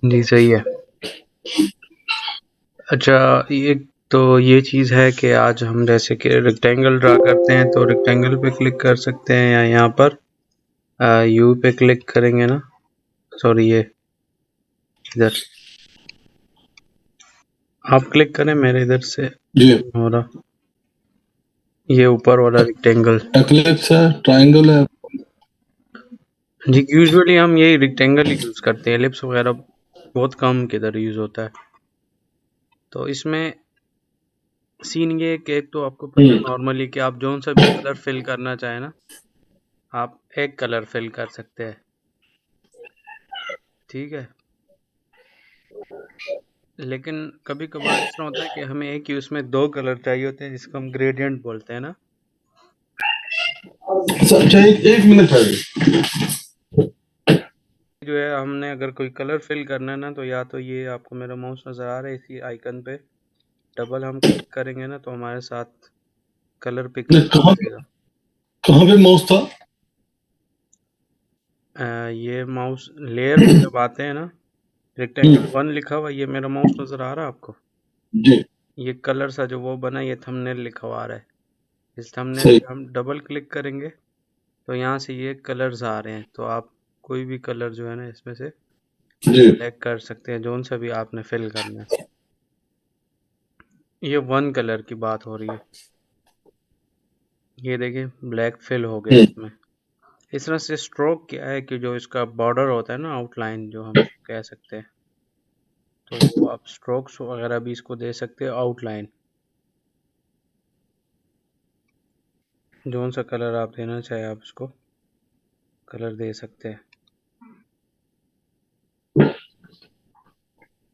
जी सही है। अच्छा, एक तो ये चीज़ है कि आज हम जैसे कि रेक्टेंगल ड्रा करते हैं तो रेक्टेंगल पे क्लिक कर सकते हैं या यहाँ पर यू पे क्लिक करेंगे ना, सॉरी ये इधर आप क्लिक करें, मेरे इधर से जी हो रहा ये ऊपर वाला रेक्टेंगल। एक्लिप्स है, ट्रायंगल है। जी यूजुअली हम यही रेक्टेंगल ही यूज़ करते हैं, एलिप्स वगैरह बहुत कम किधर यूज़ होता है। तो इसमें सीन ये है कि एक तो आपको पता है नॉर्मली कि आप जोन सा भी कलर फिल करना चाहें ना, आप एक कलर फिल कर सकते हैं, ठीक है। लेकिन कभी कभार इस तरह होता है कि हमें एक ही उसमें दो कलर चाहिए होते हैं, जिसको हम ग्रेडियंट बोलते हैं ना। अच्छा, एक मिनट है। जो है हमने अगर कोई कलर फिल करना है ना, तो या तो ये आपको मेरा माउस नज़र आ रहा है, इसी आइकन पे डबल हम क्लिक करेंगे ना तो हमारे साथ कलर पिकर कहाँ जाएगा। कहाँ पे माउस था? ये माउस लेयर पे जब आते हैं ना, रेक्टेंगल 1 लिखा हुआ, ये मेरा माउस नज़र आ रहा है आपको? जी ये कलर सा जो वो बना, ये थंबनेल लिखा हुआ आ रहा है। इस थंबनेल सही। पे हम डबल क्लिक करेंगे तो यहाँ से ये कलर्स आ रहे हैं, तो आप कोई भी कलर जो है ना इसमें से जी सेलेक्ट कर सकते हैं, जोन सा भी आपने फिल करना है। ये 1 कलर की बात हो रही है। ये देखिए ब्लैक फिल हो गया इसमें। इस तरह से स्ट्रोक क्या है कि जो इसका बॉर्डर होता है ना, आउटलाइन जो हम कह सकते हैं, तो वो आप स्ट्रोक्स वगैरह भी इसको दे सकते हैं, आउटलाइन जोन सा कलर आप देना चाहे आप इसको कलर दे सकते हैं,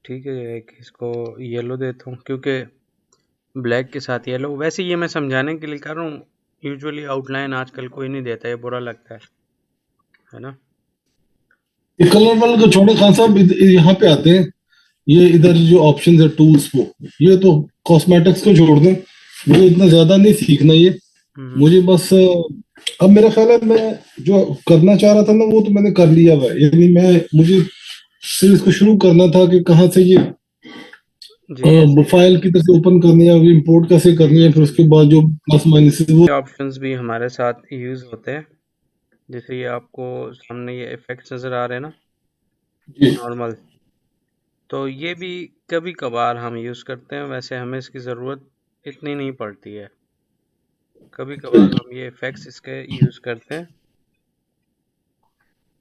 ठीक है। एक इसको येलो देता हूँ क्योंकि ब्लैक के साथ येलो, वैसे ये मैं समझाने के लिए कर रहा हूँ। यूजुअली आउटलाइन आजकल कोई नहीं देता, ये बुरा लगता है ना। ये कलर वाले को छोड़े खान साहब, यहाँ पे आते हैं। ये इधर जो ऑप्शन है टूल्स वो, ये तो कॉस्मेटिक्स को छोड़ दें। मुझे इतना ज्यादा नहीं सीखना ये। हम्म। मुझे बस अब मेरा ख्याल है मैं जो करना चाह रहा था ना वो तो मैंने कर लिया हुआ है। यानी मैं मुझे सिर्फ इसको शुरू करना था कि कहाँ से ये जी ऐसे फाइल की तरह से ओपन करनी है, इंपोर्ट कैसे करनी है, फिर उसके बाद जो प्लस माइनस वो। ऑप्शंस भी हमारे साथ यूज होते हैं, जैसे ये आपको सामने ये इफेक्ट्स नजर आ रहे हैं ना, जी नॉर्मल, तो ये भी कभी कभार हम यूज करते हैं, वैसे हमें इसकी जरूरत इतनी नहीं पड़ती है। कभी कभार हम ये इफेक्ट्स इसके यूज करते हैं,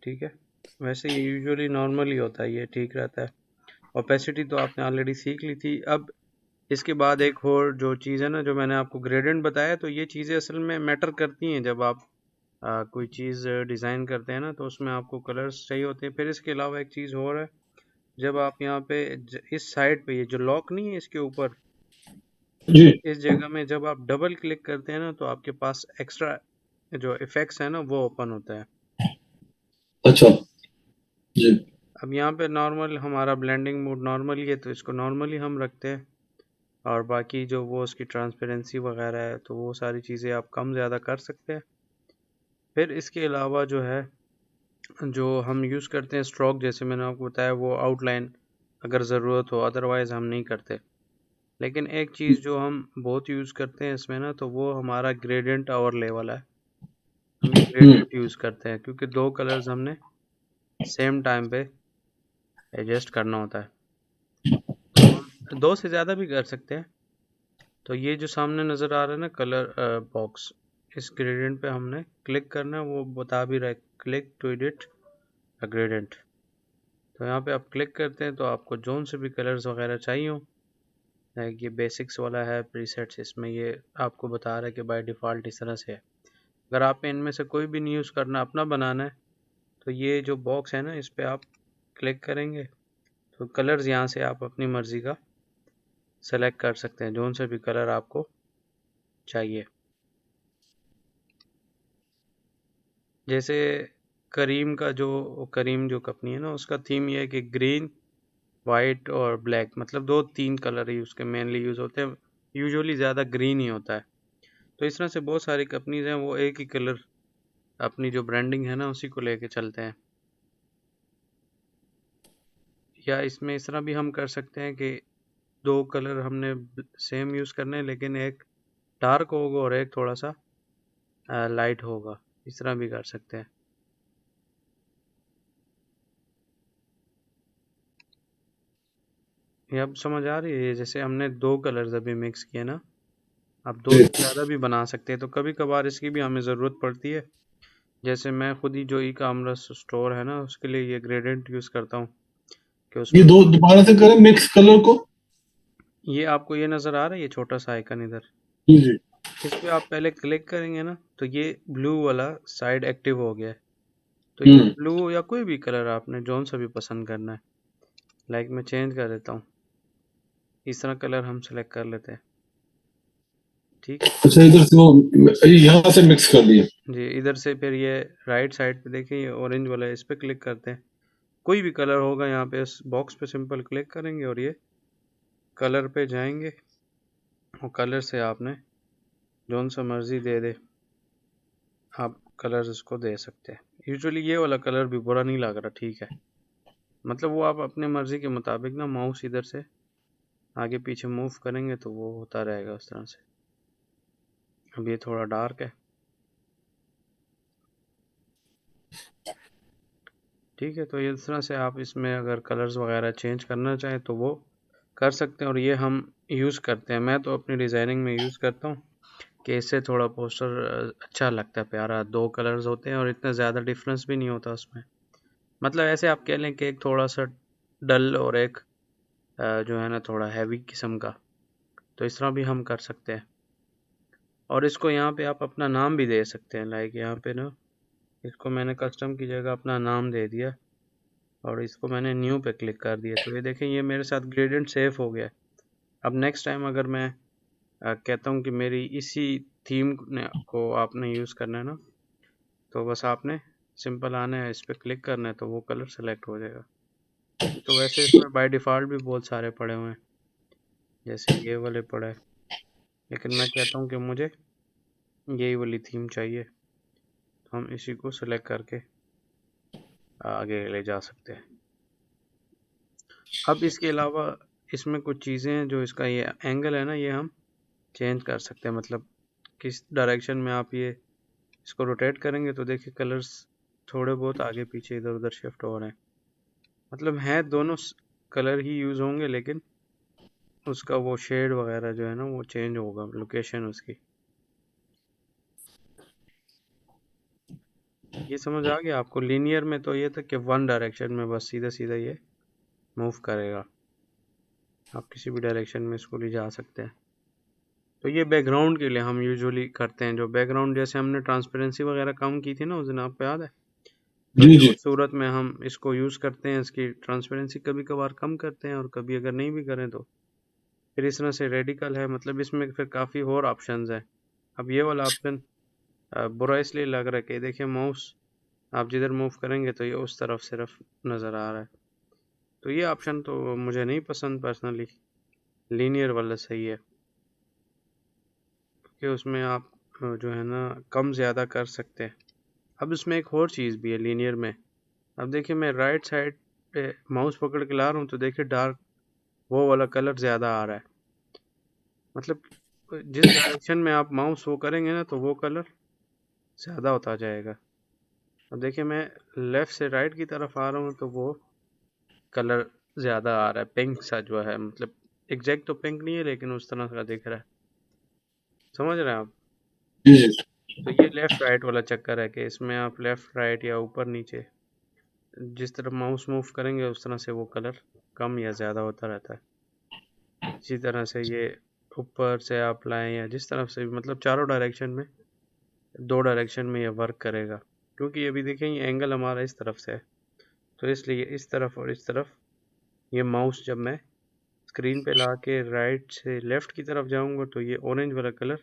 ठीक है। वैसे ये यूजुअली नॉर्मल ही होता है, ये ठीक रहता है। ओपेसिटी तो आपने ऑलरेडी सीख ली थी। अब इसके बाद एक और जो चीज़ है ना, जो मैंने आपको ग्रेडियंट बताया, तो ये चीज़ें असल में मैटर करती हैं जब आप कोई चीज़ डिज़ाइन करते हैं ना, तो उसमें आपको कलर्स चाहिए होते हैं। फिर इसके अलावा एक चीज़ और है, जब आप यहाँ पे इस साइड पे ये जो लॉक नहीं है इसके ऊपर, जी इस जगह में जब आप डबल क्लिक करते हैं ना, तो आपके पास एक्स्ट्रा जो इफेक्ट्स है ना वो ओपन होता है। अच्छा जी अब यहाँ पे नॉर्मल हमारा ब्लेंडिंग मोड नॉर्मल ही है, तो इसको नॉर्मली हम रखते हैं। और बाकी जो वो उसकी ट्रांसपेरेंसी वगैरह है, तो वो सारी चीज़ें आप कम ज़्यादा कर सकते हैं। फिर इसके अलावा जो है, जो हम यूज़ करते हैं स्ट्रोक, जैसे मैंने आपको बताया, वो आउटलाइन अगर ज़रूरत हो, अदरवाइज़ हम नहीं करते। लेकिन एक चीज़ जो हम बहुत यूज़ करते हैं इसमें ना, तो वो हमारा ग्रेडियंट ओवरले वाला है। हम ये ग्रेडियंट यूज़ करते हैं क्योंकि दो कलर्स हमने सेम टाइम पे एडजस्ट करना होता है, तो हम दो से ज़्यादा भी कर सकते हैं। तो ये जो सामने नज़र आ रहा है ना कलर बॉक्स, इस ग्रेडियंट पे हमने क्लिक करना है, वो बता भी रहा है click to edit a gradient. तो यहाँ पे आप क्लिक करते हैं तो आपको जोन से भी कलर्स वगैरह चाहिए हो, ये बेसिक्स वाला है प्रीसेट्स, इसमें ये आपको बता रहा है कि बाय डिफ़ॉल्ट इस तरह से है। अगर आप इनमें से कोई भी नहीं यूज़ करना, अपना बनाना है, तो ये जो बॉक्स है ना इस पर आप क्लिक करेंगे तो कलर्स यहाँ से आप अपनी मर्ज़ी का सेलेक्ट कर सकते हैं, जोन से भी कलर आपको चाहिए। जैसे करीम जो कंपनी है ना, उसका थीम ये है कि ग्रीन वाइट और ब्लैक, मतलब दो तीन कलर ही उसके मेनली यूज़ होते हैं। यूजुअली ज़्यादा ग्रीन ही होता है। तो इस तरह से बहुत सारी कंपनीज हैं, वो एक ही कलर अपनी जो ब्रांडिंग है ना उसी को लेके चलते हैं। या इसमें इस तरह भी हम कर सकते हैं कि 2 कलर हमने सेम यूज़ करने हैं, लेकिन एक डार्क होगा और एक थोड़ा सा लाइट होगा, इस तरह भी कर सकते हैं। ये अब समझ आ रही है? जैसे हमने 2 कलर्स अभी मिक्स किए ना, आप 2 से ज़्यादा भी बना सकते हैं, तो कभी कभार इसकी भी हमें ज़रूरत पड़ती है। जैसे मैं खुद ही जो ई कॉमर्स स्टोर है ना, उसके लिए ये ग्रेडेंट यूज़ करता हूँ कि ये उसमें दो दोबारा से करें मिक्स कलर को। ये आपको ये नज़र आ रहा है, ये छोटा सा आइकन इधर, जी जी। इस पे आप पहले क्लिक करेंगे ना, तो ये ब्लू वाला साइड एक्टिव हो गया है। तो ये हम्म। ब्लू या कोई भी कलर आपने जौन सा भी पसंद करना है, लाइक मैं चेंज कर देता हूँ, इस तरह कलर हम सेलेक्ट कर लेते हैं। ठीक है अच्छा, इधर से वो यहाँ से मिक्स कर दिया। जी, इधर से फिर ये राइट साइड पे देखिए, ये ऑरेंज वाला है, इस पे क्लिक करते हैं। कोई भी कलर होगा यहाँ पे, इस बॉक्स पे सिंपल क्लिक करेंगे और ये कलर पे जाएंगे, और कलर से आपने जौन सा मर्जी दे दे, आप कलर इसको दे सकते हैं। यूजुअली ये वाला कलर भी बुरा नहीं लग रहा, ठीक है। मतलब वो आप अपने मर्जी के मुताबिक ना माउस इधर से आगे पीछे मूव करेंगे तो वो होता रहेगा उस तरह से। अब ये थोड़ा डार्क है, ठीक है। तो ये इस तरह से आप इसमें अगर कलर्स वगैरह चेंज करना चाहें तो वो कर सकते हैं, और ये हम यूज़ करते हैं। मैं तो अपनी डिज़ाइनिंग में यूज़ करता हूँ कि इससे थोड़ा पोस्टर अच्छा लगता है, प्यारा। 2 कलर्स होते हैं और इतना ज़्यादा डिफरेंस भी नहीं होता उसमें। मतलब ऐसे आप कह लें कि एक थोड़ा सा डल और एक जो है ना थोड़ा हैवी किस्म का, तो इस तरह भी हम कर सकते हैं। और इसको यहाँ पे आप अपना नाम भी दे सकते हैं, लाइक यहाँ पे ना इसको मैंने कस्टम की जगह अपना नाम दे दिया और इसको मैंने न्यू पे क्लिक कर दिया। तो ये देखें, ये मेरे साथ ग्रेडियंट सेव हो गया है। अब नेक्स्ट टाइम अगर मैं कहता हूँ कि मेरी इसी थीम को आपने यूज़ करना है ना, तो बस आपने सिंपल आना है, इस पर क्लिक करना है, तो वो कलर सेलेक्ट हो जाएगा। तो वैसे इसमें बाय डिफ़ॉल्ट भी बहुत सारे पड़े हुए हैं, जैसे ये वाले पड़े हैं, लेकिन मैं कहता हूँ कि मुझे यही वाली थीम चाहिए, तो हम इसी को सेलेक्ट करके आगे ले जा सकते हैं। अब इसके अलावा इसमें कुछ चीज़ें हैं, जो इसका ये एंगल है ना, ये हम चेंज कर सकते हैं। मतलब किस डायरेक्शन में आप ये इसको रोटेट करेंगे तो देखिए कलर्स थोड़े बहुत आगे पीछे इधर उधर शिफ्ट हो रहे हैं। मतलब है दोनों कलर ही यूज़ होंगे, लेकिन उसका वो शेड वगैरह जो है ना वो चेंज होगा, लोकेशन उसकी। ये समझ आ गया आपको? लीनियर में तो ये था कि वन डायरेक्शन में बस सीधा सीधा ये मूव करेगा, आप किसी भी डायरेक्शन में इसको ले जा सकते हैं। तो ये बैकग्राउंड के लिए हम यूजुअली करते हैं। जो बैकग्राउंड, जैसे हमने ट्रांसपेरेंसी वगैरह कम की थी ना उस दिन, आपको याद है? तो जी ये जी। उस सूरत में हम इसको यूज़ करते हैं, इसकी ट्रांसपेरेंसी कभी कभार कम करते हैं, और कभी अगर नहीं भी करें तो फिर इस तरह से रेडिकल है। मतलब इसमें फिर काफ़ी और ऑप्शंस हैं। अब ये वाला ऑप्शन बुरा इसलिए लग रहा है कि देखिए माउस आप जिधर मूव करेंगे तो ये उस तरफ सिर्फ नज़र आ रहा है। तो ये ऑप्शन तो मुझे नहीं पसंद पर्सनली। लीनियर वाला सही है कि उसमें आप जो है ना कम ज़्यादा कर सकते हैं। अब इसमें एक और चीज़ भी है लीनियर में। अब देखिए मैं राइट साइड पे माउस पकड़ के ला रहा हूँ तो देखिए डार्क वो वाला कलर ज़्यादा आ रहा है। मतलब जिस डायरेक्शन में आप माउस वो करेंगे ना तो वो कलर ज़्यादा होता जाएगा। अब देखिए मैं लेफ़्ट से राइट की तरफ आ रहा हूँ तो वो कलर ज़्यादा आ रहा है, पिंक सा जो है। मतलब एग्जैक्ट तो पिंक नहीं है, लेकिन उस तरह का दिख रहा है। समझ रहे हैं आप? जी जी। तो ये लेफ़्ट राइट वाला चक्कर है कि इसमें आप लेफ़्ट राइट या ऊपर नीचे जिस तरफ माउस मूव करेंगे उस तरह से वो कलर कम या ज़्यादा होता रहता है। इसी तरह से ये ऊपर से आप लाएं या जिस तरफ से भी, मतलब चारों डायरेक्शन में, 2 डायरेक्शन में ये वर्क करेगा। क्योंकि ये भी देखें, ये एंगल हमारा इस तरफ से है, तो इसलिए इस तरफ और इस तरफ ये माउस जब मैं स्क्रीन पे ला के राइट से लेफ़्ट की तरफ जाऊंगा तो ये ऑरेंज वाला कलर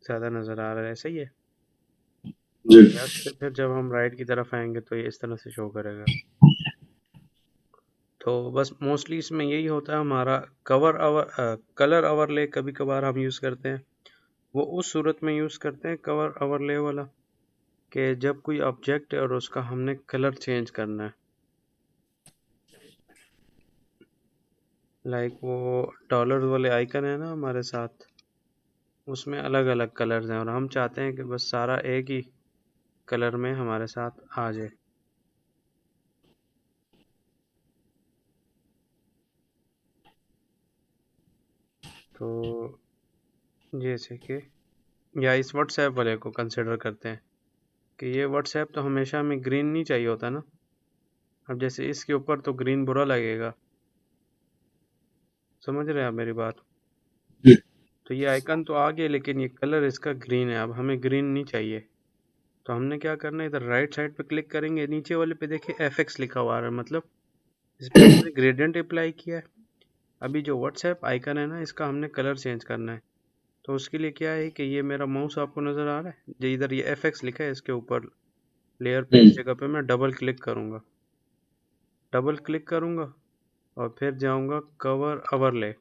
ज़्यादा नज़र आ रहा है, सही है। जी। लेफ्ट से फिर जब हम राइट की तरफ आएंगे तो ये इस तरह से शो करेगा। तो बस मोस्टली इसमें यही होता है हमारा। कलर ओवरले कभी कभार हम यूज़ करते हैं, वो उस सूरत में यूज़ करते हैं कलर ओवरले वाला कि जब कोई ऑब्जेक्ट है और उसका हमने कलर चेंज करना है, लाइक वो डॉलर वाले आइकन है ना हमारे साथ, उसमें अलग अलग कलर्स हैं और हम चाहते हैं कि बस सारा एक ही कलर में हमारे साथ आ जाए। तो जैसे कि या इस व्हाट्सएप वाले को कंसिडर करते हैं कि ये व्हाट्सएप तो हमेशा हमें ग्रीन नहीं चाहिए होता ना। अब जैसे इसके ऊपर तो ग्रीन बुरा लगेगा, समझ रहे हैं आप मेरी बात? जी तो ये आइकन तो आ गया लेकिन ये कलर इसका ग्रीन है, अब हमें ग्रीन नहीं चाहिए। तो हमने क्या करना है, इधर राइट साइड पे क्लिक करेंगे, नीचे वाले पे देखिए FX लिखा हुआ आ रहा है, मतलब इस पे हमने ग्रेडियंट अप्लाई किया है। अभी जो व्हाट्सएप आइकन है ना, इसका हमने कलर चेंज करना है। तो उसके लिए क्या है कि ये मेरा माउस आपको नज़र आ रहा है, जो इधर ये FX लिखा है, इसके ऊपर लेयर पे इस जगह पे मैं डबल क्लिक करूँगा, डबल क्लिक करूँगा और फिर जाऊँगा कवर ओवरले।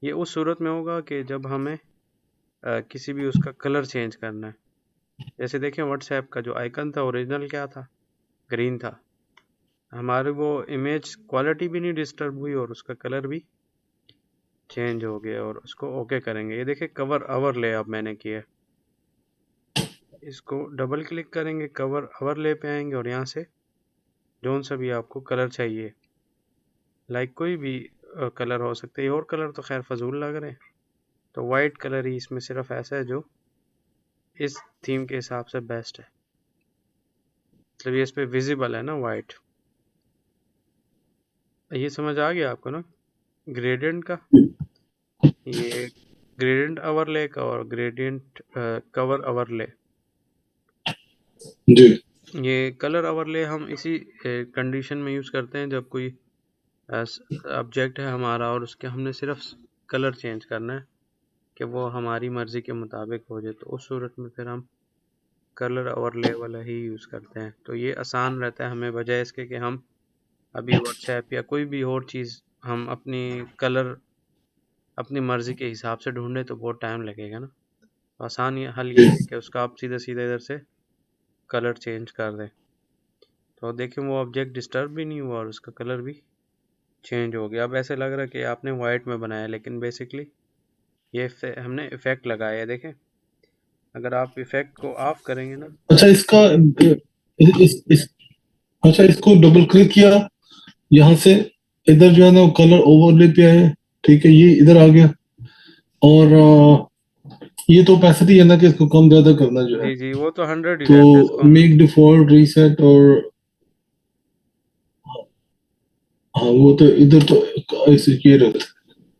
ये उस सूरत में होगा कि जब हमें किसी भी उसका कलर चेंज करना है। जैसे देखें व्हाट्सएप का जो आइकन था ओरिजिनल क्या था, ग्रीन था। हमारी वो इमेज क्वालिटी भी नहीं डिस्टर्ब हुई और उसका कलर भी चेंज हो गया, और उसको ओके करेंगे। ये देखिए कवर ओवरले अब मैंने किया, इसको डबल क्लिक करेंगे, कवर ओवरले पे आएंगे और यहाँ से जोन सा भी आपको कलर चाहिए, लाइक कोई भी कलर हो सकता है। और कलर तो खैर फजूल लग रहे हैं, तो वाइट कलर ही इसमें सिर्फ ऐसा है जो इस थीम के हिसाब से बेस्ट है, मतलब ये इस पे विजिबल है ना वाइट। ये समझ आ गया आपको ना ग्रेडियंट का? ये ग्रेडियंट ओवरले का और ग्रेडियंट कवर ओवरले। जी ये कलर ओवरले हम इसी कंडीशन में यूज़ करते हैं जब कोई ऑब्जेक्ट है हमारा और उसके हमने सिर्फ कलर चेंज करना है कि वो हमारी मर्ज़ी के मुताबिक हो जाए, तो उस सूरत में फिर हम कलर ओवरले वाला ही यूज़ करते हैं। तो ये आसान रहता है हमें, बजाय इसके कि हम अभी व्हाट्सएप या कोई भी और चीज़ हम अपनी कलर अपनी मर्ज़ी के हिसाब से ढूंढें तो बहुत टाइम लगेगा ना। तो आसान ये हल यही है कि उसका आप सीधे सीधे इधर से कलर चेंज कर दें। तो देखिए वो ऑब्जेक्ट डिस्टर्ब भी नहीं हुआ और उसका कलर भी चेंज हो गया। अब ऐसे लग रहा है कि आपने वाइट में बनाया, लेकिन बेसिकली ये हमने इफ़ेक्ट लगाया है। देखें अगर आप इफ़ेक्ट को ऑफ करेंगे ना, अच्छा इसका इस अच्छा इसको डबल क्लिक किया यहाँ से, इधर जो है ना कलर ओवरले पे है, ठीक है, ये इधर आ गया। और ये तो पैसेटी है ना कि इसको कम ज्यादा करना जो है, जी जी वो तो 100 ही तो रहता है, इसको हम मेक डिफॉल्ट रीसेट और हाँ वो तो इधर तो ऐसे किए रहता है।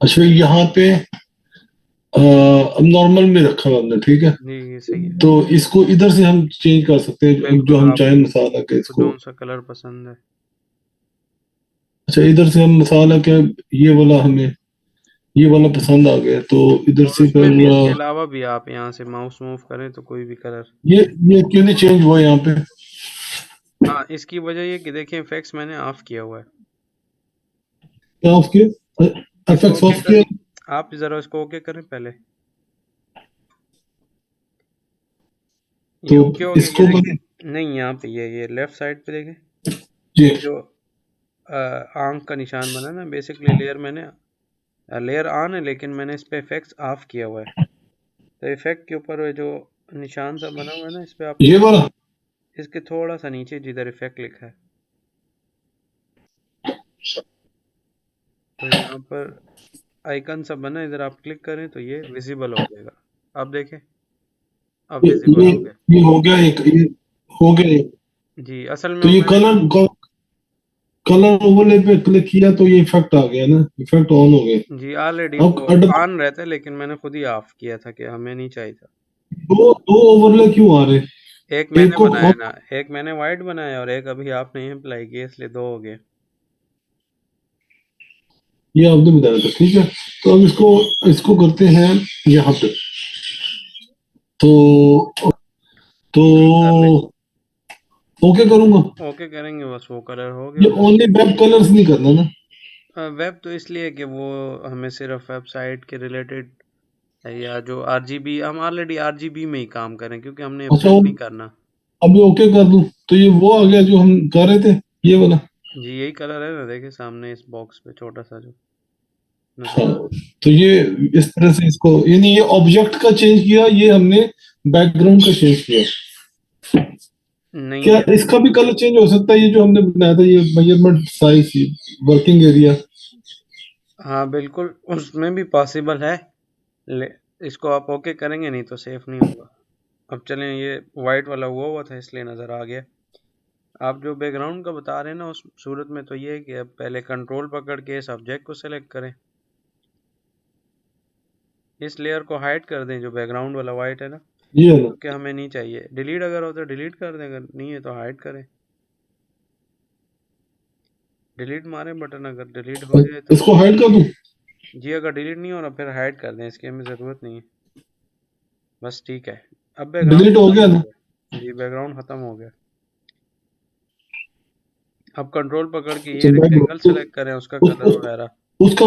अच्छा यहाँ पे अब नॉर्मल में रखा है हमने, ठीक है, जी ये सही है। तो इसको इधर से हम चेंज कर सकते हैं जो बिल्कुल हम चाहे मसाला के आपको इसको। कौन सा कलर पसंद है? अच्छा इधर से हम मसाला के ये वाला हमें ये वाला पसंद आ गया, तो इधर और से उसमें फिर भी इसके अलावा भी आप यहाँ से माउस मूव करें तो कोई भी कलर। ये ये क्यों नहीं चेंज हुआ यहाँ पे? हाँ इसकी वजह ये कि देखिए इफेक्ट्स मैंने ऑफ किया हुआ है। क्या ऑफ किया? इसको एफएक्स ओके ऑफ कर, किया? आप जरा इसको ओके करें पहले। ये तो ओके हो गया, ये इसको देखें। बंद। नहीं यहाँ पे ये लेफ्ट साइड पे देखें, जी ये जो आंख का निशान बना ना, बेसिकली लेयर मैंने लेयर ऑन है लेकिन मैंने इस पे इफेक्ट्स ऑफ किया हुआ है। तो इफेक्ट के ऊपर वो जो निशान सा बना हुआ है ना, इस पे आपने ये वाला। इसके थोड़ा सा नीचे जिधर इफेक्ट लिखा है, तो यहाँ पर आइकन सा बना, इधर आप क्लिक करें तो ये विजिबल हो जाएगा। अब देखें, अब ये विजिबल ये हो गया। ये हो गया एक, ये हो गया एक। जी असल में तो वो ये मैंने कलर ओवरले पे क्लिक किया तो ये इफेक्ट आ गया ना, इफेक्ट ऑन हो गया। जी ऑलरेडी अब वो ऑन रहता है लेकिन मैंने खुद ही ऑफ किया था कि हमें नहीं चाहिए था। दो दो ओवरले क्यों आ रहे? एक एक मैंने को बनाया ना, एक मैंने वाइट बनाया और एक अभी आपने अप्लाई किया, इसलिए दो हो गए। ये आपने बताया था, ठीक है। तो अब इसको इसको करते हैं यहाँ पे। तो तो जी कर ले, ओके करूंगा। ओके करेंगे, बस वो कलर हो ये गया। ओनली वेब कलर्स नहीं करना ना? वेब तो इसलिए कि वो हमें सिर्फ वेबसाइट के रिलेटेड या जो आरजीबी, हम ऑलरेडी आरजीबी में ही काम करें क्योंकि हमने अच्छा इफेक्ट नहीं करना। अभी ओके कर दूं तो ये वो आ गया जो हम कर रहे थे, ये वाला। जी यही कलर है ना, देखिए सामने इस बॉक्स पे छोटा सा जो नजर हाँ, आ रहा तो ये इस तरह से इसको, यानी ये ऑब्जेक्ट का चेंज किया, ये हमने बैकग्राउंड का चेंज किया। है। नहीं क्या ये इसका भी कलर चेंज हो सकता है? ये जो हमने बनाया था, ये मेजरमेंट साइज, वर्किंग एरिया। हाँ बिल्कुल उसमें भी पॉसिबल है। ले इसको आप ओके करेंगे, नहीं तो सेफ नहीं होगा। अब चलें, ये वाइट वाला हुआ था इसलिए नज़र आ गया। आप जो बैकग्राउंड का बता रहे हैं ना, उस सूरत में तो ये है कि अब पहले कंट्रोल पकड़ के इस ऑब्जेक्ट को सेलेक्ट करें, इस लेयर को हाइड कर दें जो बैकग्राउंड वाला वाइट है ना, ये है ना। क्योंकि हमें नहीं चाहिए। डिलीट अगर हो तो डिलीट कर दें, अगर नहीं है तो हाइड करें। डिलीट मारें बटन, अगर डिलीट हो जाए तो। इसको हाइड कर दूं? जी अगर डिलीट नहीं हो रहा फिर हाइड कर दें, इसकी हमें ज़रूरत नहीं है। बस ठीक है, अब बैकग्राउंड डिलीट हो खत्म गया हो ना? गया। जी बैकग्राउंड खत्म हो गया। अब कंट्रोल पकड़ के तो ये रेक्टेंगल तो सेलेक्ट करें, उसका उस, कलर उस, वगैरह। उसका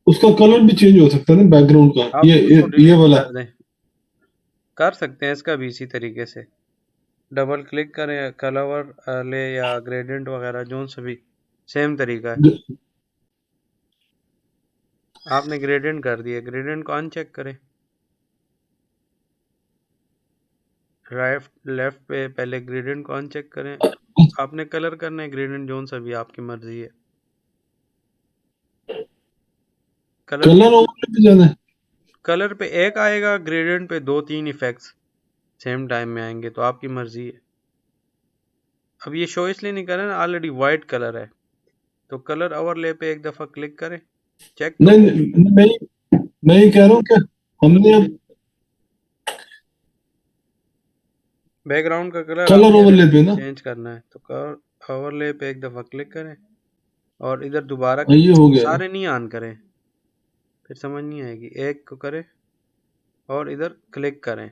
उसका कलर भी चेंज हो सकता है ना बैकग्राउंड का, आप उसको ये डिलीट वाला। कर दें, कर सकते हैं इसका भी इसी तरीके से। डबल क्लिक करें, कलर ले या ग्रेडियंट वगैरह जो सा भी सेम तरीका है। आपने ग्रेडियंट कर दिया, ग्रेडियंट को अनचेक करें। राइट लेफ्ट पे पहले ग्रेडियंट को अनचेक करें। आपने कलर करना है ग्रेडियंट जोन सा भी, आपकी मर्जी है। कलर पे, कलर ओवरले पे जाना है। कलर पे एक आएगा, ग्रेडियंट पे दो तीन इफेक्ट्स सेम टाइम में आएंगे, तो आपकी मर्जी है। अब ये शो इसलिए नहीं कर रहे ना, ऑलरेडी वाइट कलर है, तो कलर ओवरले पे एक दफा क्लिक करें, चेक तो नहीं हो। नहीं, मैं ये कह रहा हूँ कि हमने अब बैकग्राउंड का कलर कलर आपने अगर ओवरले पे ना। चेंज करना है तो कलर ओवरले पे एक दफा क्लिक करें और इधर दोबारा ये हो गया ना। सारे नहीं ऑन करें, फिर समझ नहीं आएगी। एक को करें और इधर क्लिक करें,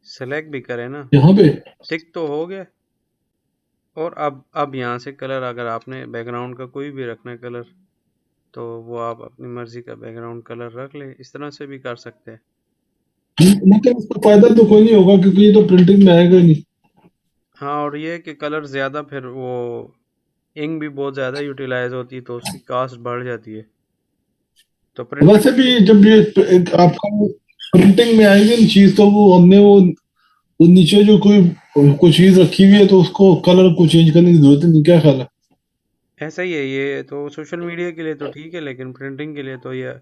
सेलेक्ट भी करें ना, यहाँ पे टिक तो हो गया। और अब यहाँ से कलर, अगर आपने बैकग्राउंड का कोई भी रखना है कलर, तो वो आप अपनी मर्जी का बैकग्राउंड कलर रख ले, इस तरह से भी कर सकते हैं। मतलब इसका फायदा तो कोई नहीं होगा, क्योंकि ये तो प्रिंटिंग में आएगा ही नहीं। हाँ और ये है कि कलर ज़्यादा, फिर वो इंक भी बहुत ज़्यादा यूटिलाइज होती है तो उसकी कास्ट बढ़ जाती है, तो प्रिंटिंग वैसे भी जब ये आपका प्रिंटिंग में आएगी ना चीज, तो वो हमने वो नीचे जो कोई चीज रखी हुई है, तो उसको कलर को चेंज करने की जरूरत नहीं, क्या ख्याल है? ऐसा ही है। ये तो सोशल मीडिया के लिए तो ठीक है, लेकिन प्रिंटिंग के लिए तो ये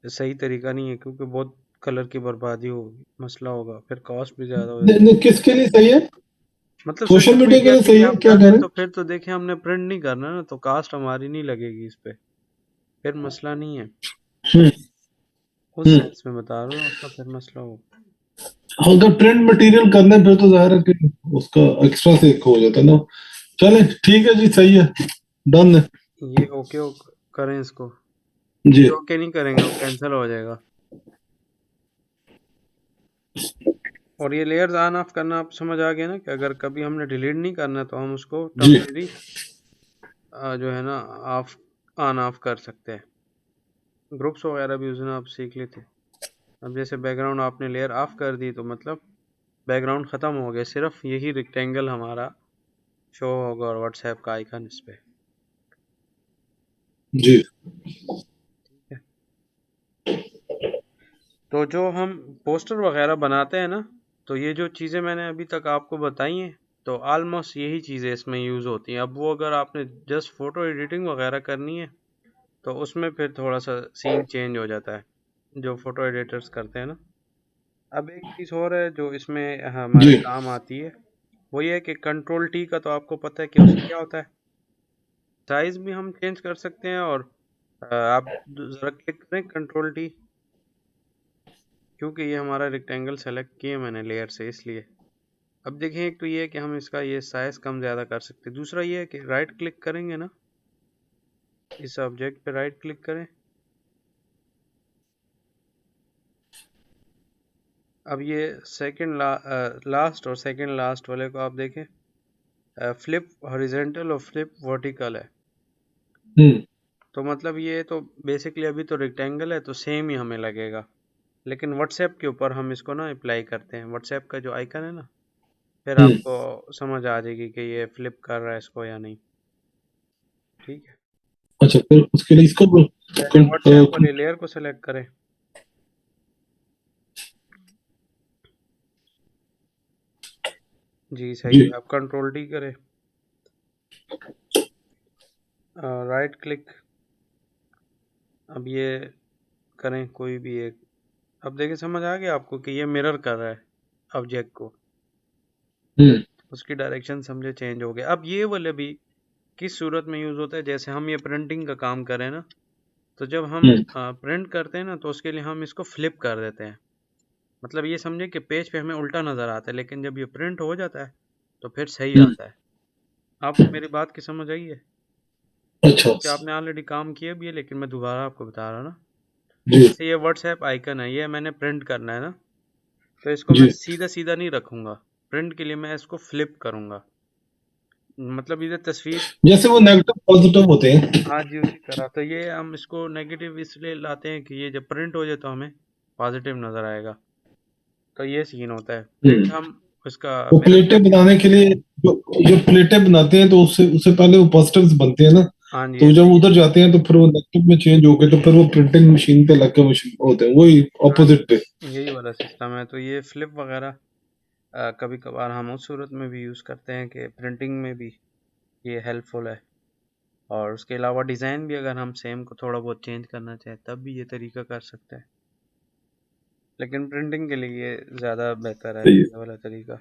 सही तरीका नहीं है, क्योंकि बहुत कलर की बर्बादी होगी, मसला होगा, फिर कॉस्ट भी ज़्यादा हो जाती है। किसके लिए सही है? मतलब सोशल सोशल मीडिया के मीडिया लिए के सही लिए है, आप क्या कर कह रहे हैं रहे तो फिर तो देखिए हमने प्रिंट नहीं करना ना, तो कास्ट हमारी नहीं लगेगी इस पे, फिर मसला नहीं है। हैं? उस हम्म। सेंस में बता रहा हूँ, उसका फिर मसला हो। अगर प्रिंट मटेरियल करना है, फिर तो जाहिर है कि उसका एक्स्ट्रा से एक हो जाता है ना। चले, ठीक है जी, सही है, डन है। ये ओके करें इसको। जी ये ओके नहीं करेंगे वो कैंसिल हो जाएगा। और ये लेयर्स ऑन ऑफ करना आप समझ आ गया ना, कि अगर कभी हमने डिलीट नहीं करना तो हम उसको जी। टेम्परेरी जो है ना ऑफ ऑन ऑफ कर सकते हैं। ग्रुप्स वगैरह भी उस दिन आप सीख लेते। अब जैसे बैकग्राउंड आपने लेयर ऑफ कर दी तो मतलब बैकग्राउंड ख़त्म हो गया, सिर्फ यही रेक्टेंगल हमारा शो होगा और व्हाट्सएप का आइकन इस पे। जी। ठीक है, तो जो हम पोस्टर वगैरह बनाते हैं ना, तो ये जो चीज़ें मैंने अभी तक आपको बताई हैं, तो आलमोस्ट यही चीज़ें इसमें यूज़ होती हैं। अब वो अगर आपने जस्ट फ़ोटो एडिटिंग वगैरह करनी है तो उसमें फिर थोड़ा सा सीन चेंज हो जाता है, जो फ़ोटो एडिटर्स करते हैं ना। अब एक चीज़ और है जो इसमें हमारे जी। काम आती है, वो ये है कि कंट्रोल टी का तो आपको पता है कि उससे क्या होता है, साइज़ भी हम चेंज कर सकते हैं। और आप ज़रा क्लिक करें कंट्रोल टी, क्योंकि ये हमारा रेक्टेंगल सेलेक्ट किए मैंने लेयर से, इसलिए। अब देखें, एक तो ये है कि हम इसका ये साइज़ कम ज़्यादा कर सकते हैं, दूसरा ये है कि राइट क्लिक करेंगे ना, इस ऑब्जेक्ट पे राइट क्लिक करें। अब ये लास्ट और सेकंड लास्ट वाले को आप देखें, फ्लिप हॉरिजेंटल और फ्लिप वर्टिकल है। हम्म। तो मतलब ये तो बेसिकली अभी तो रेक्टेंगल है तो सेम ही हमें लगेगा, लेकिन व्हाट्सएप के ऊपर हम इसको ना अप्लाई करते हैं। व्हाट्सएप का जो आइकन है ना, फिर हम्म। आपको समझ आ जाएगी कि ये फ्लिप कर रहा है इसको या नहीं। ठीक है, अच्छा, फिर उसके लिए इसको पहले व्हाट्सएप वाली लेयर को सेलेक्ट करें। जी सही है, जी। आप कंट्रोल डी करें, राइट क्लिक, अब ये करें कोई भी एक। अब देखिए समझ आ गया आपको कि ये मिरर कर रहा है ऑब्जेक्ट को, हम्म। उसकी डायरेक्शन समझे चेंज हो गया। अब ये वाले भी किस सूरत में यूज़ होता है, जैसे हम ये प्रिंटिंग का काम करें ना, तो जब हम हम्म। प्रिंट करते हैं ना, तो उसके लिए हम इसको फ्लिप कर देते हैं। मतलब ये समझे कि पेज पे हमें उल्टा नज़र आता है, लेकिन जब ये प्रिंट हो जाता है तो फिर सही हम्म। आता है। आपको मेरी बात की समझ आई है? अच्छा। कि आपने ऑलरेडी काम किया भी है, लेकिन मैं दोबारा आपको बता रहा ना। जी। जैसे ये व्हाट्सएप आइकन है, ये मैंने प्रिंट करना है ना, तो इसको मैं जी। सीधा सीधा नहीं रखूंगा। प्रिंट के लिए मैं इसको फ्लिप करूंगा। मतलब इधर तस्वीर, जैसे वो नेगेटिव पॉजिटिव होते हैं। हाँ जी उसी तरह। तो ये हम इसको नेगेटिव इसलिए लाते हैं कि ये जब प्रिंट हो जाए तो हमें पॉजिटिव नज़र आएगा। तो ये सीन होता है, प्रिंट हम उसका वो मिरर प्लेटें करके। बनाने के लिए, जो जो प्लेटें बनाते हैं तो उससे उससे पहले वो पॉजिटिव्स बनते हैं ना। हाँ जी तो जब ऐसे ही उधर जाते हैं तो फिर वो नेगेटिव में चेंज हो गए, तो फिर वो प्रिंटिंग मशीन पे लग के मशीन होते हैं, वही हाँ ऑपोजिट पे। जी यही वाला सिस्टम है। तो ये फ्लिप वगैरह कभी कभार हम उस सूरत में भी यूज़ करते हैं कि प्रिंटिंग में भी ये हेल्पफुल है। और उसके अलावा डिज़ाइन भी अगर हम सेम को थोड़ा बहुत चेंज करना चाहें तब भी ये तरीका कर सकते हैं, लेकिन प्रिंटिंग के लिए ये ज़्यादा बेहतर है सही है। ये वाला तरीका।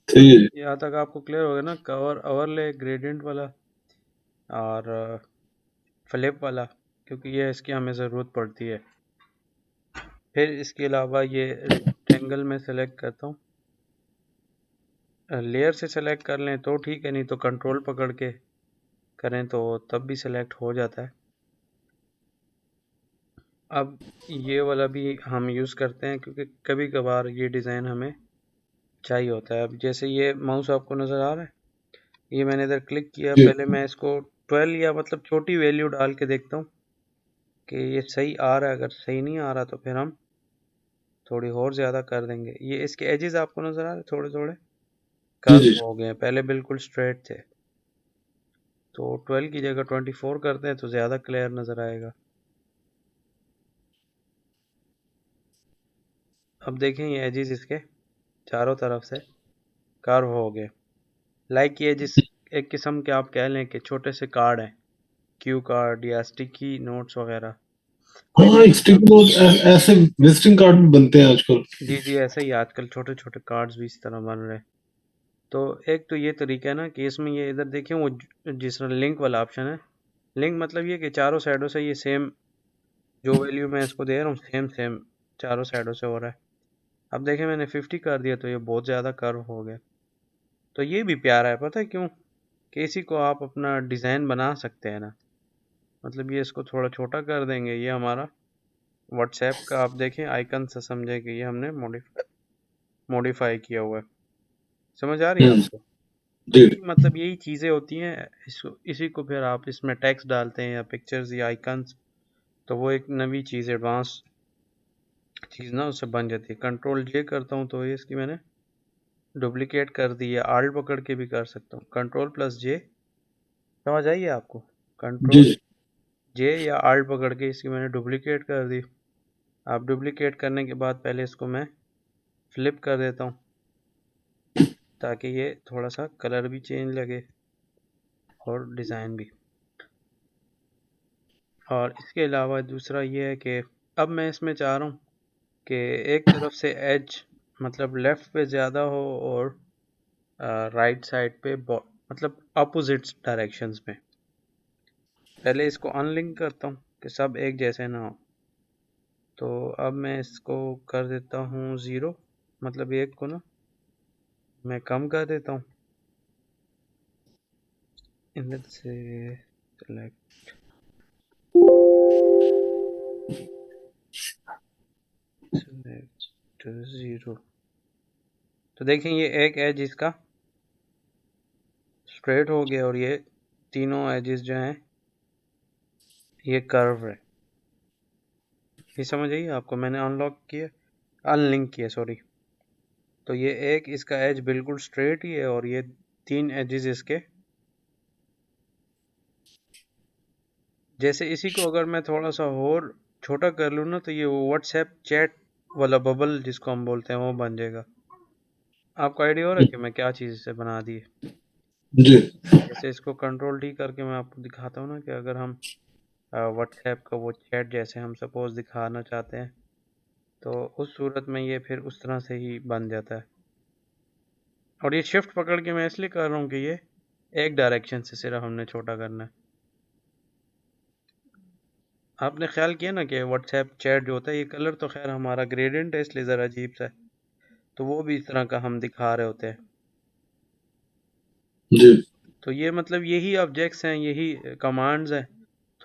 सही है। यहाँ तक आपको क्लियर हो गया ना, कवर ओवरले ग्रेडियंट वाला और फ्लिप वाला, क्योंकि ये इसकी हमें ज़रूरत पड़ती है। फिर इसके अलावा ये रेक्टेंगल में सेलेक्ट करता हूँ, लेयर से सेलेक्ट कर लें तो ठीक है, नहीं तो कंट्रोल पकड़ के करें तो तब भी सेलेक्ट हो जाता है। अब ये वाला भी हम यूज़ करते हैं क्योंकि कभी कभार ये डिज़ाइन हमें चाहिए होता है। अब जैसे ये माउस आपको नज़र आ रहा है, ये मैंने इधर क्लिक किया, जी। पहले मैं इसको 12 या मतलब छोटी वैल्यू डाल के देखता हूँ कि ये सही आ रहा है। अगर सही नहीं आ रहा तो फिर हम थोड़ी और ज़्यादा कर देंगे। ये इसके एजेस आपको नज़र आ रहे हैं, थोड़े थोड़े जी। कर्व जी। हो गए हैं, पहले बिल्कुल स्ट्रेट थे। तो 12 की जगह 24 करते हैं तो ज़्यादा क्लियर नज़र आएगा। अब देखें ये एजेस इसके चारों तरफ से कर्व हो गए, लाइक ये जिस एक किस्म के आप कह लें कि छोटे से कार्ड हैं, क्यू कार्ड या स्टिकी नोट्स वगैरह, कोई हाँ, भी एक मतलब। स्टिक नोट ऐसे विजिटिंग कार्ड भी बनते हैं आजकल। जी जी ऐसे ही आजकल छोटे छोटे कार्ड्स भी इस तरह बन रहे हैं। तो एक तो ये तरीका है ना कि इसमें ये इधर देखें वो जिस तरह लिंक वाला ऑप्शन है। लिंक मतलब ये कि चारों साइडों से ये सेम, जो वैल्यू मैं इसको दे रहा हूँ सेम सेम चारों साइडों से हो रहा है। अब देखें मैंने 50 कर दिया तो ये बहुत ज़्यादा कर्व हो गया। तो ये भी प्यारा है, पता है क्यों? कि इसी को आप अपना डिज़ाइन बना सकते हैं ना। मतलब ये इसको थोड़ा छोटा कर देंगे, ये हमारा व्हाट्सएप का आप देखें आइकन से समझे कि ये हमने मॉडिफाई किया हुआ है। समझ आ रही है हम्म। आपको? तो जी। ये मतलब यही चीज़ें होती हैं। इसको इसी को फिर आप इसमें टेक्स्ट डालते हैं या पिक्चर्स या आइकन्स, तो वो एक नवी चीज़ एडवांस चीज़ ना उससे बन जाती है। कंट्रोल जे करता हूँ तो ये इसकी मैंने डुप्लीकेट कर दी है, आल्ट पकड़ के भी कर सकता हूँ, कंट्रोल प्लस जे। समझ आइए आपको? जी। कंट्रोल जी। जे या आल्ट पकड़ के इसकी मैंने डुप्लीकेट कर दी। आप डुप्लीकेट करने के बाद पहले इसको मैं फ्लिप कर देता हूँ ताकि ये थोड़ा सा कलर भी चेंज लगे और डिज़ाइन भी। और इसके अलावा दूसरा ये है कि अब मैं इसमें चाह रहा हूँ कि एक तरफ से एज मतलब लेफ़्ट पे ज़्यादा हो और राइट साइड पे मतलब अपोजिट डायरेक्शंस में। पहले इसको अनलिंक करता हूँ कि सब एक जैसे ना हो। तो अब मैं इसको कर देता हूँ 0, मतलब एक को ना मैं कम कर देता हूँ। इधर से सेलेक्ट 0। तो देखें ये एक एज इसका स्ट्रेट हो गया और ये तीनों एजेस जो हैं ये कर्व है, ये समझ आई आपको? मैंने अनलॉक किया, अनलिंक किया सॉरी। तो ये एक इसका एज बिल्कुल स्ट्रेट ही है और ये 3 एजेस इसके। जैसे इसी को अगर मैं थोड़ा सा और छोटा कर लूँ ना, तो ये व्हाट्सएप चैट वाला बबल जिसको हम बोलते हैं वो बन जाएगा। आपको आइडिया हो रहा है कि मैं क्या चीज़ से बना दी है? जी जैसे इसको कंट्रोल डी करके मैं आपको दिखाता हूँ ना, कि अगर हम व्हाट्सएप का वो चैट जैसे हम सपोज दिखाना चाहते हैं, तो उस सूरत में ये फिर उस तरह से ही बन जाता है। और ये शिफ्ट पकड़ के मैं इसलिए कर रहा हूँ कि ये एक डायरेक्शन से सिर्फ हमने छोटा करना है। आपने ख्याल किया ना कि व्हाट्सएप चैट जो होता है, ये कलर तो खैर हमारा ग्रेडियंट है इसलिए ज़रा अजीब सा है, तो वो भी इस तरह का हम दिखा रहे होते हैं। जी तो ये मतलब यही ऑब्जेक्ट्स हैं, यही कमांड्स हैं।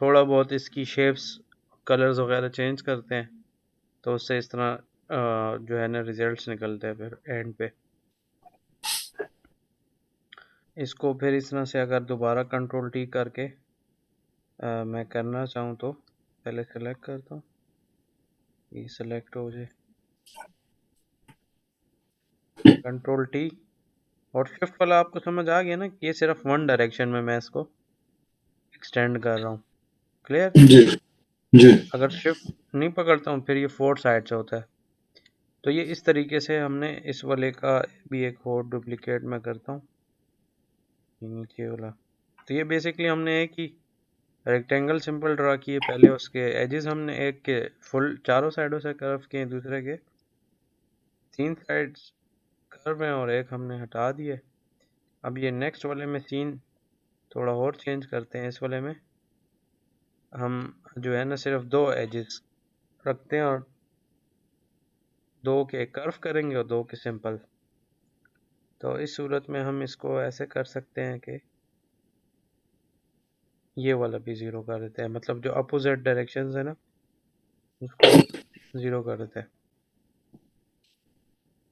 थोड़ा बहुत इसकी शेप्स कलर्स वगैरह चेंज करते हैं, तो उससे इस तरह जो है ना रिजल्ट्स निकलते हैं फिर एंड पे। इसको फिर इस तरह से अगर दोबारा कंट्रोल टी करके मैं करना चाहूँ तो पहले सेलेक्ट करता हूँ, ये सेलेक्ट हो जाए, कंट्रोल टी और शिफ्ट वाला आपको समझ आ गया ना कि ये सिर्फ वन डायरेक्शन में मैं इसको एक्सटेंड कर रहा हूँ। क्लियर? जी जी अगर शिफ्ट नहीं पकड़ता हूँ फिर ये 4 साइड से होता है। तो ये इस तरीके से हमने इस वाले का भी एक और डुप्लीकेट मैं करता हूँ, ये नीचे वाला। तो ये बेसिकली हमने एक ही रेक्टेंगल सिंपल ड्रा किए पहले, उसके एजेस हमने एक के फुल चारों साइडों से कर्व किए, दूसरे के 3 साइड्स कर्व हैं और एक हमने हटा दिए। अब ये नेक्स्ट वाले में सीन थोड़ा और चेंज करते हैं। इस वाले में हम जो है ना सिर्फ 2 एजेस रखते हैं और 2 के कर्व करेंगे और 2 के सिंपल। तो इस सूरत में हम इसको ऐसे कर सकते हैं कि ये वाला भी ज़ीरो कर देते हैं, मतलब जो अपोजिट डायरेक्शंस है ना उसको ज़ीरो कर देते हैं।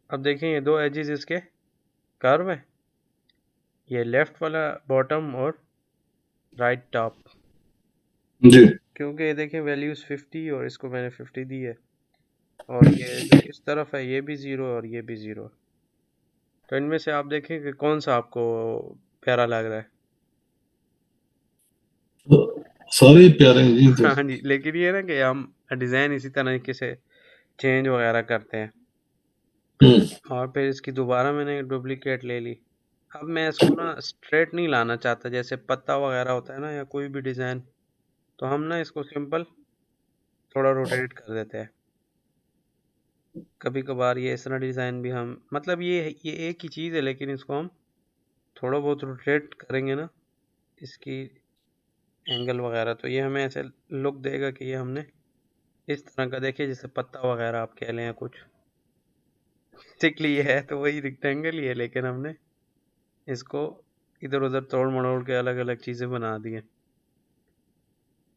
अब देखें ये 2 एजेस इसके कर्व है, ये लेफ्ट वाला बॉटम और राइट टॉप। जी क्योंकि ये देखें वैल्यूज़ 50 और इसको मैंने 50 दी है, और ये जो इस तरफ है ये भी ज़ीरो और ये भी ज़ीरो। तो इनमें से आप देखें कि कौन सा आपको प्यारा लग रहा है। सारे ही प्यारे हैं जी तो। हाँ जी, लेकिन ये ना कि हम डिज़ाइन इसी तरीके से चेंज वगैरह करते हैं। और फिर इसकी दोबारा मैंने डुप्लीकेट ले ली। अब मैं इसको ना स्ट्रेट नहीं लाना चाहता, जैसे पत्ता वगैरह होता है ना या कोई भी डिज़ाइन, तो हम ना इसको सिंपल थोड़ा रोटेट कर देते हैं। कभी कभार ये इस तरह डिज़ाइन भी हम मतलब ये एक ही चीज़ है, लेकिन इसको हम थोड़ा बहुत रोटेट करेंगे ना इसकी एंगल वगैरह, तो ये हमें ऐसे लुक देगा कि ये हमने इस तरह का, देखिए जैसे पत्ता वगैरह आप कह लें या कुछ। बेसिकली ये है तो वही रेक्टेंगल ही है, लेकिन हमने इसको इधर उधर तोड़ मड़ोड़ के अलग अलग चीज़ें बना दी हैं।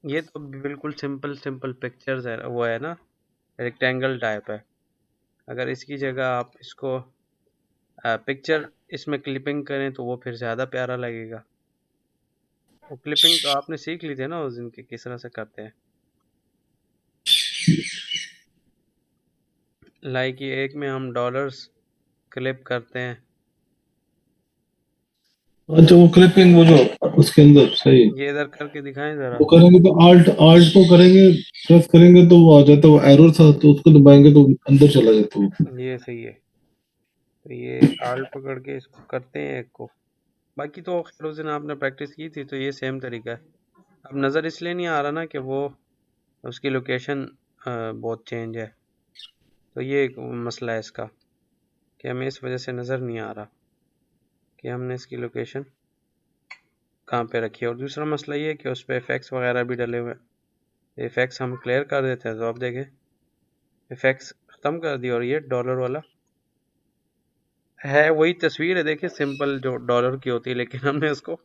ये तो बिल्कुल सिंपल सिंपल पिक्चर्स है, वो है ना रेक्टेंगल टाइप है। अगर इसकी जगह आप इसको पिक्चर इसमें क्लिपिंग करें तो वो फिर ज़्यादा प्यारा लगेगा। वो क्लिपिंग तो आपने सीख ली थी ना उस दिन की, किस तरह से करते हैं। लाइक ये एक में हम डॉलर्स क्लिप करते हैं, अच्छा वो क्लिपिंग वो जो उसके अंदर सही ये इधर करके दिखाएं ज़रा। वो करेंगे तो आल्ट आल्ट तो करेंगे, प्रेस करेंगे तो वो आ जाता है, वो एरर था तो उसको दबाएंगे तो अंदर चला जाता है वो। ये सही है। तो ये आल्ट पकड़ के इसको करते हैं एक को। बाकी तो खैर उस दिन आपने प्रैक्टिस की थी तो ये सेम तरीका है। अब नज़र इसलिए नहीं आ रहा ना कि वो उसकी लोकेशन बहुत चेंज है, तो ये एक मसला है इसका कि हमें इस वजह से नज़र नहीं आ रहा कि हमने इसकी लोकेशन कहाँ पे रखी है। और दूसरा मसला ये है कि उस पर इफ़ेक्ट्स वगैरह भी डले हुए हैं। इफ़ेक्ट्स हम क्लियर कर देते हैं तो आप देखें इफ़ेक्ट्स ख़त्म कर दिया और ये डॉलर वाला है, वही तस्वीर है देखिए सिंपल जो डॉलर की होती है, लेकिन हमने उसको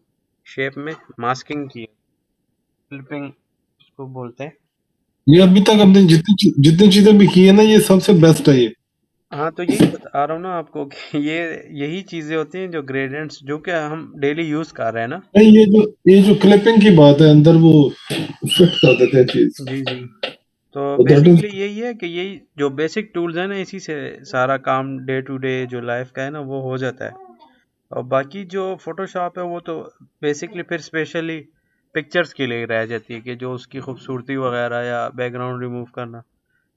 शेप में मास्किंग की है, फ्लिपिंग उसको बोलते हैं। ये अभी तक हमने जितनी जितनी चीजें भी की है ना ये सबसे बेस्ट है ये। हाँ, तो यही बता रहा हूँ ना आपको कि यही चीजें होती हैं जो ग्रेडियंट्स जो कि हम डेली यूज कर रहे हैं ना। नहीं, ये जो क्लिपिंग की बात है, अंदर वो शिफ्ट कर देते हैं चीज, जी जी। तो तो दैट इज। बेसिकली यही है कि यही जो बेसिक टूल्स हैं ना, इसी से सारा काम डे टू डे जो लाइफ का है ना वो हो जाता है। और बाकी जो फोटोशॉप है वो तो बेसिकली फिर स्पेशली पिक्चर्स के लिए रह जाती है कि जो उसकी खूबसूरती वगैरह या बैकग्राउंड रिमूव करना।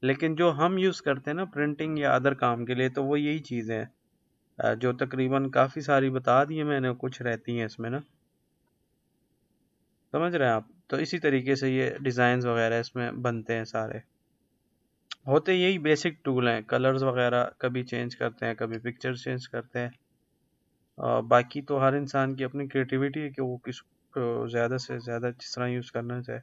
लेकिन जो हम यूज़ करते हैं ना प्रिंटिंग या अदर काम के लिए, तो वो यही चीज़ें हैं जो तकरीबन काफ़ी सारी बता दी है मैंने, कुछ रहती हैं इसमें ना। समझ रहे हैं आप? तो इसी तरीके से ये डिज़ाइंस वगैरह इसमें बनते हैं सारे। होते यही बेसिक टूल हैं, कलर्स वगैरह कभी चेंज करते हैं, कभी पिक्चर्स चेंज करते हैं। बाकी तो हर इंसान की अपनी क्रिएटिविटी है कि वो किस ज़्यादा से ज़्यादा जिस तरह यूज़ करना चाहे।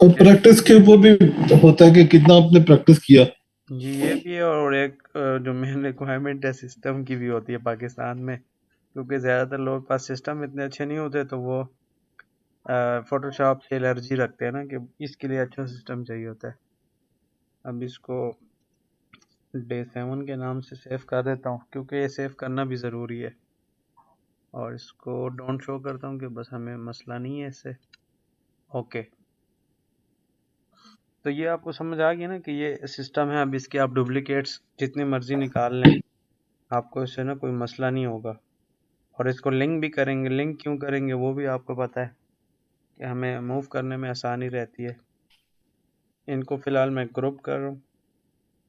और जैसे प्रैक्टिस के ऊपर भी होता है कि कितना आपने प्रैक्टिस किया। जी, ये भी है, और एक जो मेन रिक्वायरमेंट है सिस्टम की भी होती है पाकिस्तान में, क्योंकि ज़्यादातर लोगों के पास सिस्टम इतने अच्छे नहीं होते, तो वो फोटोशॉप से एलर्जी रखते हैं ना कि इसके लिए अच्छा सिस्टम चाहिए होता है। अब इसको Day 7 के नाम से सेव कर देता हूँ, क्योंकि ये सेव करना भी ज़रूरी है। और इसको डोंट शो करता हूँ कि बस हमें मसला नहीं है इससे। ओके, तो ये आपको समझ आ गया ना कि ये सिस्टम है। अब इसके आप डुप्लीकेट्स जितनी मर्जी निकाल लें, आपको इससे ना कोई मसला नहीं होगा। और इसको लिंक भी करेंगे, लिंक क्यों करेंगे वो भी आपको पता है कि हमें मूव करने में आसानी रहती है। इनको फ़िलहाल मैं ग्रुप कर रहा हूँ,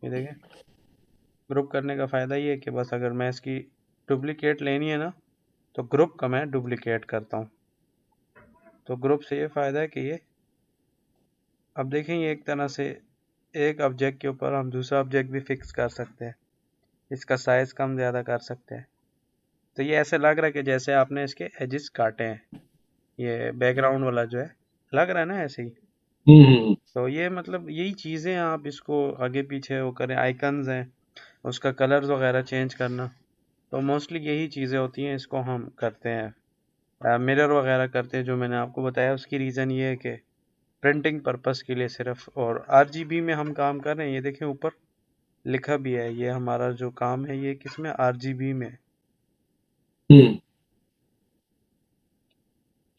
ये देखें। ग्रुप करने का फ़ायदा ये है कि बस अगर मैं इसकी डुप्लीकेट लेनी है ना, तो ग्रुप का मैं डुप्लीकेट करता हूँ। तो ग्रुप से ये फ़ायदा है कि ये अब देखें, ये एक तरह से एक ऑब्जेक्ट के ऊपर हम दूसरा ऑब्जेक्ट भी फिक्स कर सकते हैं, इसका साइज़ कम ज़्यादा कर सकते हैं। तो ये ऐसे लग रहा है कि जैसे आपने इसके एजेस काटे हैं, ये बैकग्राउंड वाला जो है, लग रहा है ना ऐसे ही। हम्म। तो ये मतलब यही चीज़ें हैं, आप इसको आगे पीछे वो करें, आइकन्स हैं, उसका कलर्स वगैरह चेंज करना। तो मोस्टली यही चीज़ें होती हैं, इसको हम करते हैं। मिरर वगैरह करते हैं जो मैंने आपको बताया, उसकी रीज़न ये है कि प्रिंटिंग पर्पस के लिए सिर्फ। और आरजीबी में हम काम कर रहे हैं, ये देखें ऊपर लिखा भी है, ये हमारा जो काम है ये किस में, आरजीबी में। हम्म।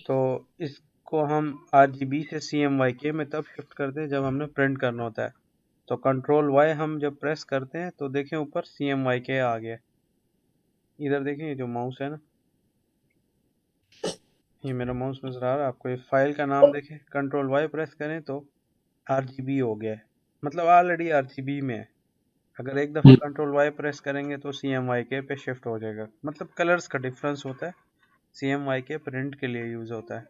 तो इसको हम आरजीबी से CMYK में तब शिफ्ट करते हैं जब हमने प्रिंट करना होता है। तो कंट्रोल वाई हम जब प्रेस करते हैं तो देखें ऊपर CMYK आ गया। इधर देखें, ये जो माउस है ना, ये मेरा माउस नज़र आ रहा है आपको, ये फाइल का नाम देखें, कंट्रोल वाई प्रेस करें तो आरजीबी हो गया है, मतलब ऑलरेडी आरजीबी में है। अगर एक दफ़ा हम्म। कंट्रोल वाई प्रेस करेंगे तो CMYK पे शिफ्ट हो जाएगा। मतलब कलर्स का डिफरेंस होता है। CMYK प्रिंट के लिए यूज़ होता है।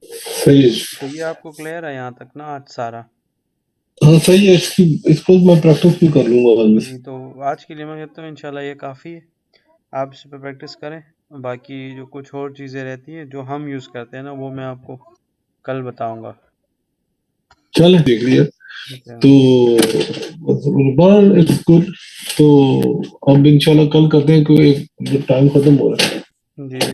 सही है। तो ये आपको क्लियर है यहाँ तक ना आज सारा? हाँ सही है, इसको मैं प्रैक्टिस भी कर लूंगा बाद में। जी, तो आज के लिए मैं कहता हूँ इंशाल्लाह ये काफ़ी है। आप इस पे प्रैक्टिस करें। बाकी जो कुछ और चीज़ें रहती हैं जो हम यूज़ करते हैं ना, वो मैं आपको कल बताऊंगा। चल देख लिया। ठीक है। तो इट्स गुड। तो अब इंशाल्लाह कल करते हैं, क्योंकि टाइम खत्म हो रहा है। जी।